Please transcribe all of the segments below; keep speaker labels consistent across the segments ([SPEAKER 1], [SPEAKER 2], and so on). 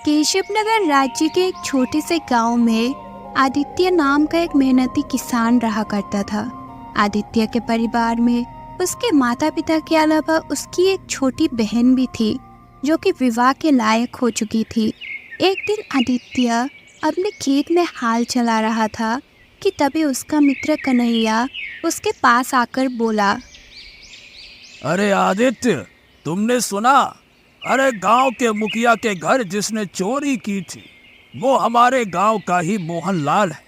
[SPEAKER 1] केशवनगर राज्य के एक छोटे से गांव में आदित्य नाम का एक मेहनती किसान रहा करता था। आदित्य के परिवार में उसके माता पिता के अलावा उसकी एक छोटी बहन भी थी जो कि विवाह के लायक हो चुकी थी। एक दिन आदित्य अपने खेत में हाल चला रहा था कि तभी उसका मित्र कन्हैया उसके पास आकर बोला,
[SPEAKER 2] अरे आदित्य, तुमने सुना? अरे गांव के मुखिया के घर जिसने चोरी की थी वो हमारे गांव का ही मोहनलाल है।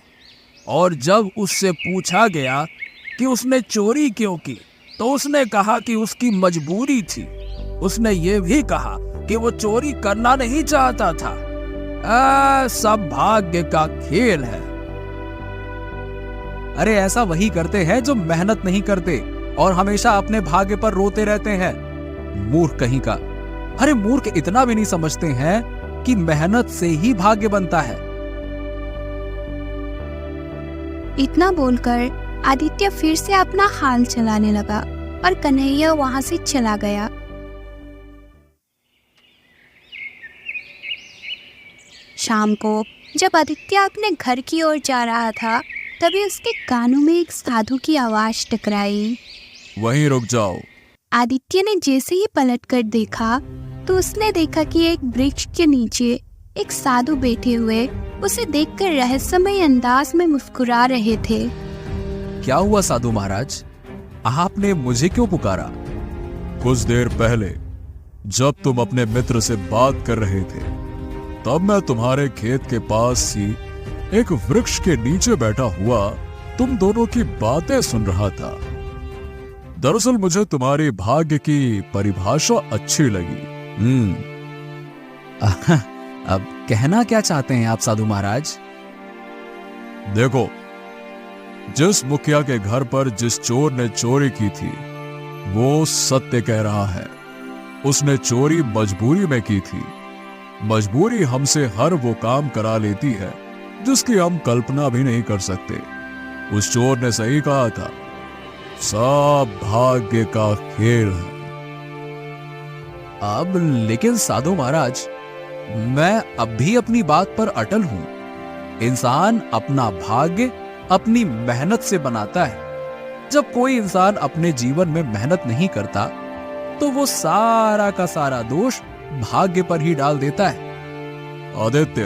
[SPEAKER 2] और जब उससे पूछा गया कि उसने चोरी क्यों की तो उसने कहा कि उसकी मजबूरी थी। उसने ये भी कहा कि वो चोरी करना नहीं चाहता था। सब भाग्य का खेल है।
[SPEAKER 3] अरे ऐसा वही करते हैं जो मेहनत नहीं करते और हमेशा अपने भाग्य पर रोते रहते हैं। मूर्ख कहीं का। अरे मूर्ख इतना भी नहीं समझते हैं कि मेहनत से ही भाग्य बनता है।
[SPEAKER 1] इतना बोलकर आदित्य फिर से अपना हाल चलाने लगा और कन्हैया वहां से चला गया। शाम को जब आदित्य अपने घर की ओर जा रहा था तभी उसके कानों में एक साधु की आवाज टकराई।
[SPEAKER 2] वहीं रुक जाओ।
[SPEAKER 1] आदित्य ने जैसे ही पलटकर देखा तो उसने देखा कि एक वृक्ष के नीचे एक साधु बैठे हुए उसे देखकर रहस्यमय अंदाज में मुस्कुरा रहे थे।
[SPEAKER 3] क्या हुआ साधु महाराज, आपने मुझे क्यों पुकारा?
[SPEAKER 2] कुछ देर पहले जब तुम अपने मित्र से बात कर रहे थे तब मैं तुम्हारे खेत के पास ही एक वृक्ष के नीचे बैठा हुआ तुम दोनों की बातें सुन रहा था। दरअसल मुझे तुम्हारी भाग्य की परिभाषा अच्छी लगी।
[SPEAKER 3] अब कहना क्या चाहते हैं आप साधु महाराज?
[SPEAKER 2] देखो, जिस मुखिया के घर पर जिस चोर ने चोरी की थी वो सत्य कह रहा है। उसने चोरी मजबूरी में की थी। मजबूरी हमसे हर वो काम करा लेती है जिसकी हम कल्पना भी नहीं कर सकते। उस चोर ने सही कहा था, सब भाग्य का खेल है।
[SPEAKER 3] अब लेकिन साधु महाराज, मैं अब भी अपनी बात पर अटल हूं। इंसान अपना भाग्य अपनी मेहनत से बनाता है। जब कोई इंसान अपने जीवन में मेहनत नहीं करता तो वो सारा का सारा दोष भाग्य पर ही डाल देता है।
[SPEAKER 2] आदित्य,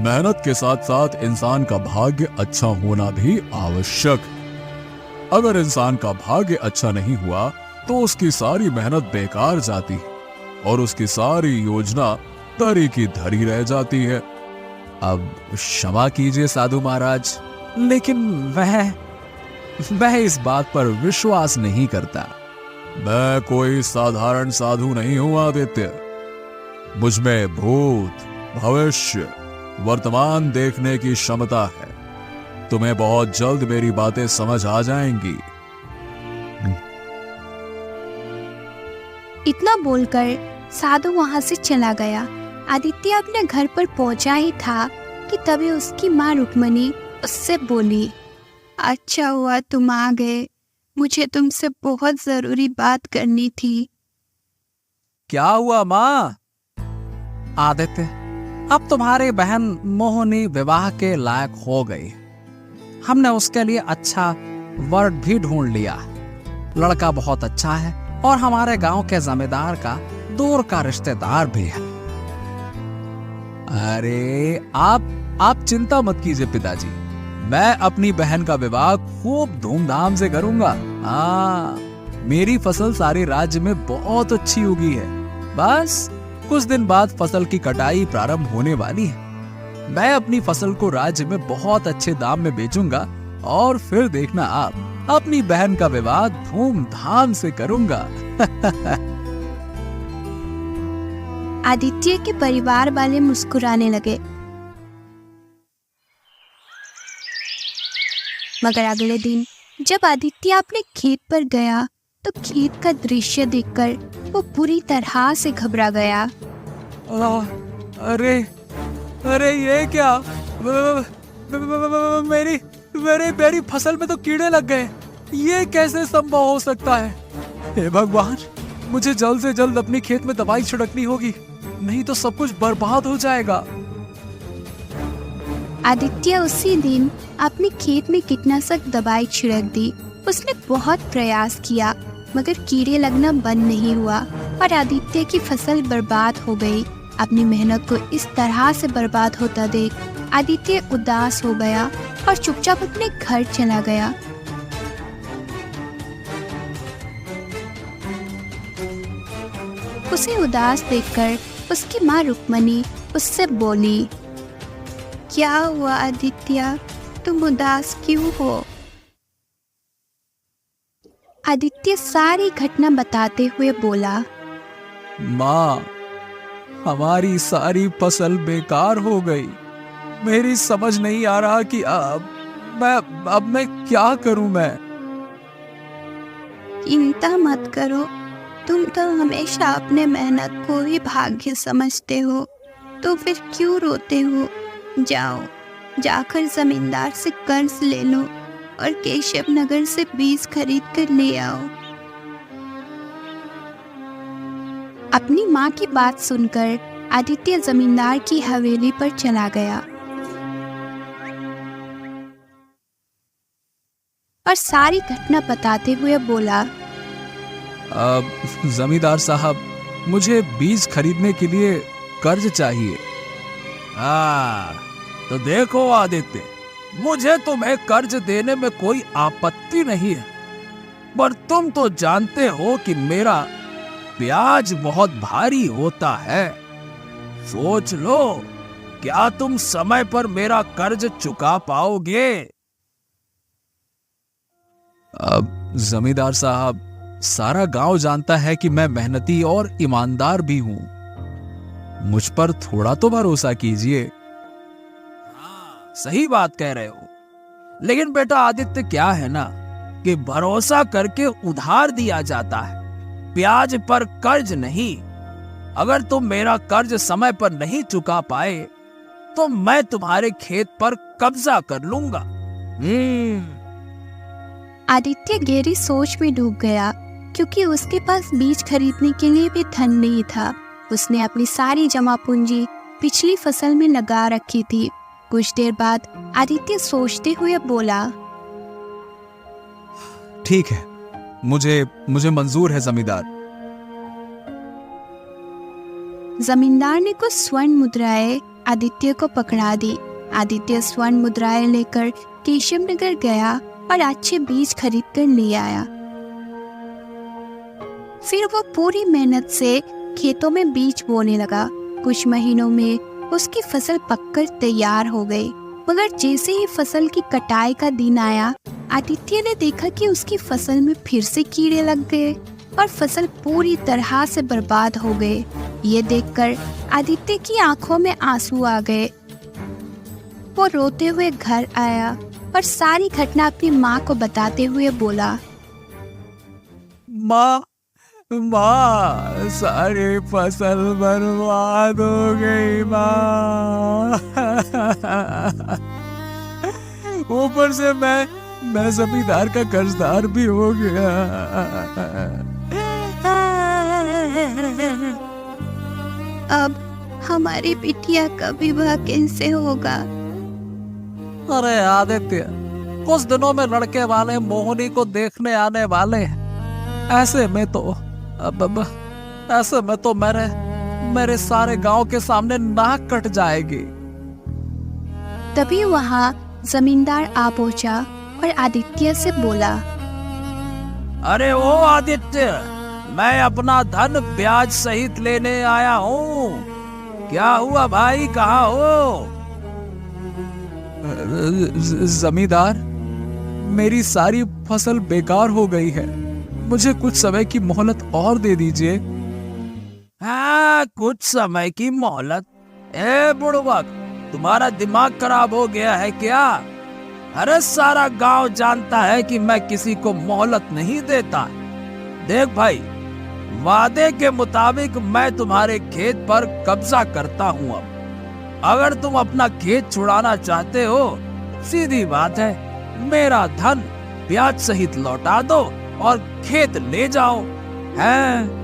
[SPEAKER 2] मेहनत के साथ साथ इंसान का भाग्य अच्छा होना भी आवश्यक है। अगर इंसान का भाग्य अच्छा नहीं हुआ तो उसकी सारी मेहनत बेकार जाती है और उसकी सारी योजना धरी की धरी रह जाती है।
[SPEAKER 3] अब क्षमा कीजिए साधु महाराज, लेकिन मैं इस बात पर विश्वास नहीं करता।
[SPEAKER 2] मैं कोई साधारण साधु नहीं हूं आदित्य। मुझमें भूत, भविष्य, वर्तमान देखने की क्षमता है। तुम्हें बहुत जल्द मेरी बातें समझ आ जाएंगी।
[SPEAKER 1] इतना बोलकर साधु वहां से चला गया। आदित्य अपने घर पर पहुंचा ही था कि तभी उसकी माँ रुक्मणी उससे बोली, अच्छा हुआ तुम आ गए, मुझे तुमसे बहुत जरूरी बात करनी थी।
[SPEAKER 3] क्या हुआ माँ? आदित्य, अब तुम्हारी बहन मोहिनी विवाह के लायक हो गई। हमने उसके लिए अच्छा वर भी ढूंढ लिया। लड़का बहुत अच्छा है और हमारे गांव के जमींदार का दूर का रिश्तेदार भी है। अरे आप चिंता मत कीजिए पिताजी, मैं अपनी बहन का विवाह खूब धूमधाम से करूंगा। मेरी फसल सारे राज्य में बहुत अच्छी उगी है। बस कुछ दिन बाद फसल की कटाई प्रारंभ होने वाली है। मैं अपनी फसल को राज्य में बहुत अच्छे दाम में बेचूंगा और फिर देखना, आप अपनी बहन का विवाह धूमधाम से करूंगा।
[SPEAKER 1] आदित्य के परिवार वाले मुस्कुराने लगे। मगर अगले दिन जब आदित्य अपने खेत पर गया तो खेत का दृश्य देखकर वो पूरी तरह से घबरा गया।
[SPEAKER 3] अरे ये क्या? मेरी फसल में तो कीड़े लग गए। ये कैसे संभव हो सकता है? हे भगवान, मुझे जल्द से जल्द अपनी खेत में दवाई छिड़कनी होगी। नहीं तो सब कुछ बर्बाद हो जाएगा।
[SPEAKER 1] आदित्य उसी दिन अपने खेत में कीटनाशक दवाई छिड़क दी। उसने बहुत प्रयास किया मगर कीड़े लगना बंद नहीं हुआ और आदित्य की फसल बर्बाद हो गई। अपनी मेहनत को इस तरह से बर्बाद होता देख आदित्य उदास हो गया और चुपचाप अपने घर चला गया। उसे उदास देखकर उसकी माँ रुक्मणी उससे बोली, क्या हुआ आदित्य, तुम उदास क्यों हो? आदित्य सारी घटना बताते हुए बोला,
[SPEAKER 3] माँ, हमारी सारी फसल बेकार हो गई। मेरी समझ नहीं आ रहा कि अब मैं क्या करूं मैं।
[SPEAKER 1] चिंता मत करो, तुम तो हमेशा अपने मेहनत को ही भाग्य समझते हो, तो फिर क्यों रोते हो? जाओ, जाकर जमींदार से कर्ज ले लो और केशव नगर से बीज खरीद कर ले आओ। अपनी माँ की बात सुनकर आदित्य जमींदार की हवेली पर चला गया और सारी घटना बताते हुए बोला,
[SPEAKER 3] जमींदार साहब, मुझे बीज खरीदने के लिए कर्ज चाहिए।
[SPEAKER 2] तो देखो आदित्य, मुझे तुम्हें कर्ज देने में कोई आपत्ति नहीं है, पर तुम तो जानते हो कि मेरा ब्याज बहुत भारी होता है। सोच लो, क्या तुम समय पर मेरा कर्ज चुका पाओगे?
[SPEAKER 3] अब जमींदार साहब, सारा गांव जानता है कि मैं मेहनती और ईमानदार भी हूं। मुझ पर थोड़ा तो भरोसा कीजिए।
[SPEAKER 2] हाँ, सही बात कह रहे हो, लेकिन बेटा आदित्य, क्या है ना कि भरोसा करके उधार दिया जाता है, ब्याज पर कर्ज नहीं। अगर तुम मेरा कर्ज समय पर नहीं चुका पाए तो मैं तुम्हारे खेत पर कब्जा कर लूंगा।
[SPEAKER 1] आदित्य गहरी सोच में डूब गया क्योंकि उसके पास बीज खरीदने के लिए भी धन नहीं था। उसने अपनी सारी जमा पूंजी पिछली फसल में लगा रखी थी। कुछ देर बाद आदित्य सोचते हुए बोला,
[SPEAKER 3] ठीक है, मुझे मंजूर है जमींदार।
[SPEAKER 1] जमींदार ने कुछ स्वर्ण मुद्राएं आदित्य को पकड़ा दी। आदित्य स्वर्ण मुद्राएं लेकर केशव नगर गया और अच्छे बीज खरीद कर ले आया। फिर वो पूरी मेहनत से खेतों में बीज बोने लगा। कुछ महीनों में उसकी फसल पककर तैयार हो गई, मगर जैसे ही फसल की कटाई का दिन आया, आदित्य ने देखा कि उसकी फसल में फिर से कीड़े लग गए और फसल पूरी तरह से बर्बाद हो गए। ये देखकर आदित्य की आंखों में आंसू आ गए। वो रोते हुए घर आया और सारी घटना अपनी माँ को बताते हुए बोला,
[SPEAKER 3] माँ, सारी फसल बर्बाद हो गई माँ। ऊपर से मैं जमींदार का कर्जदार भी हो गया।
[SPEAKER 1] अब हमारी बिटिया का विवाह कैसे होगा?
[SPEAKER 3] अरे आदित्य, कुछ दिनों में लड़के वाले मोहिनी को देखने आने वाले हैं। ऐसे में तो मेरे सारे गांव के सामने नाक कट जाएगी।
[SPEAKER 1] तभी वहाँ जमींदार आ पहुंचा और आदित्य से बोला,
[SPEAKER 2] अरे ओ आदित्य, मैं अपना धन ब्याज सहित लेने आया हूँ। क्या हुआ भाई, कहाँ हो?
[SPEAKER 3] जमींदार, मेरी सारी फसल बेकार हो गई है। मुझे कुछ समय की मोहलत और दे दीजिए।
[SPEAKER 2] हाँ, कुछ समय की मोहलत? ए बुड़बक, तुम्हारा दिमाग खराब हो गया है क्या? अरे सारा गांव जानता है कि मैं किसी को मोहलत नहीं देता। देख भाई, वादे के मुताबिक मैं तुम्हारे खेत पर कब्जा करता हूँ। अब अगर तुम अपना खेत छुड़ाना चाहते हो, सीधी बात है, मेरा धन ब्याज सहित लौटा दो और खेत ले जाओ। हैं?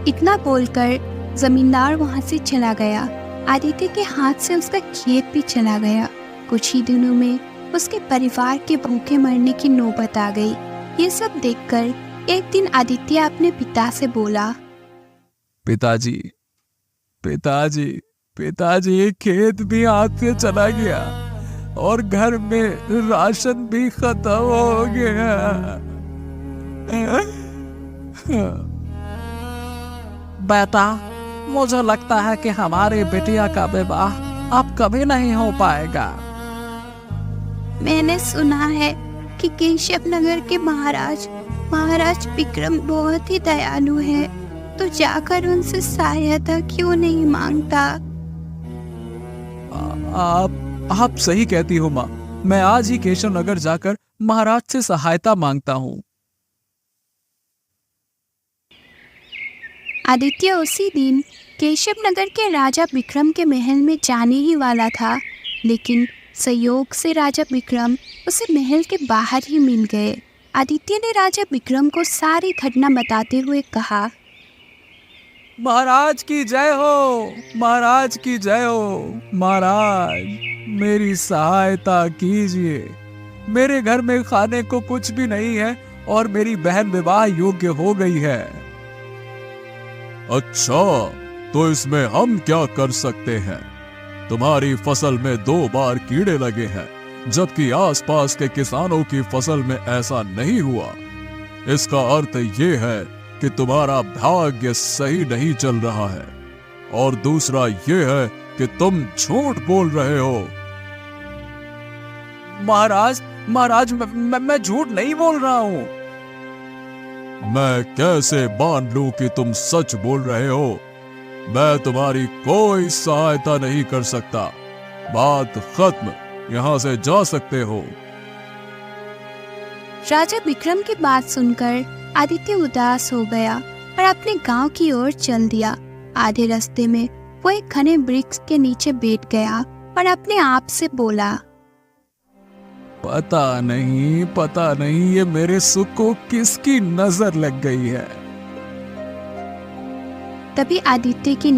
[SPEAKER 1] इतना बोलकर जमींदार वहां से चला गया। आदित्य के हाथ से उसका खेत भी चला गया। कुछ ही दिनों में उसके परिवार के भूखे मरने की नौबत आ गई। ये सब देखकर एक दिन आदित्य अपने पिता से बोला,
[SPEAKER 3] पिताजी, पिताजी, पिताजी, खेत भी हाथ से चला गया और घर में राशन भी खत्म हो गया। बेटा, मुझे लगता है कि हमारी बिटिया का विवाह अब कभी नहीं हो पाएगा।
[SPEAKER 1] मैंने सुना है कि केशव नगर के महाराज विक्रम बहुत ही दयालु है, तो जाकर उनसे सहायता क्यों नहीं मांगता?
[SPEAKER 3] आप सही कहती हो माँ। मैं आज ही केशव नगर जाकर महाराज से सहायता मांगता हूँ।
[SPEAKER 1] आदित्य उसी दिन केशव नगर के राजा विक्रम के महल में जाने ही वाला था, लेकिन संयोग से राजा विक्रम उसे महल के बाहर ही मिल गए। आदित्य ने राजा विक्रम को सारी घटना बताते हुए कहा,
[SPEAKER 3] महाराज की जय हो, महाराज की जय हो। महाराज, मेरी सहायता कीजिए। मेरे घर में खाने को कुछ भी नहीं है और मेरी बहन विवाह योग्य हो गई है।
[SPEAKER 2] अच्छा, तो इसमें हम क्या कर सकते हैं? तुम्हारी फसल में 2 बार कीड़े लगे हैं, जबकि आसपास के किसानों की फसल में ऐसा नहीं हुआ। इसका अर्थ ये है कि तुम्हारा भाग्य सही नहीं चल रहा है, और दूसरा ये है कि तुम झूठ बोल रहे हो।
[SPEAKER 3] महाराज, मैं झूठ नहीं बोल रहा हूँ।
[SPEAKER 2] मैं कैसे मान लूं कि तुम सच बोल रहे हो? मैं तुम्हारी कोई सहायता नहीं कर सकता। बात खत्म, यहाँ से जा सकते हो।
[SPEAKER 1] राजा विक्रम की बात सुनकर आदित्य उदास हो गया और अपने गांव की ओर चल दिया। आधे रास्ते में वो एक घने वृक्ष के नीचे बैठ गया और अपने आप से बोला,
[SPEAKER 3] पता नहीं ये मेरे सुख को किसकी नजर लग गई है।
[SPEAKER 1] तभी आदित्य की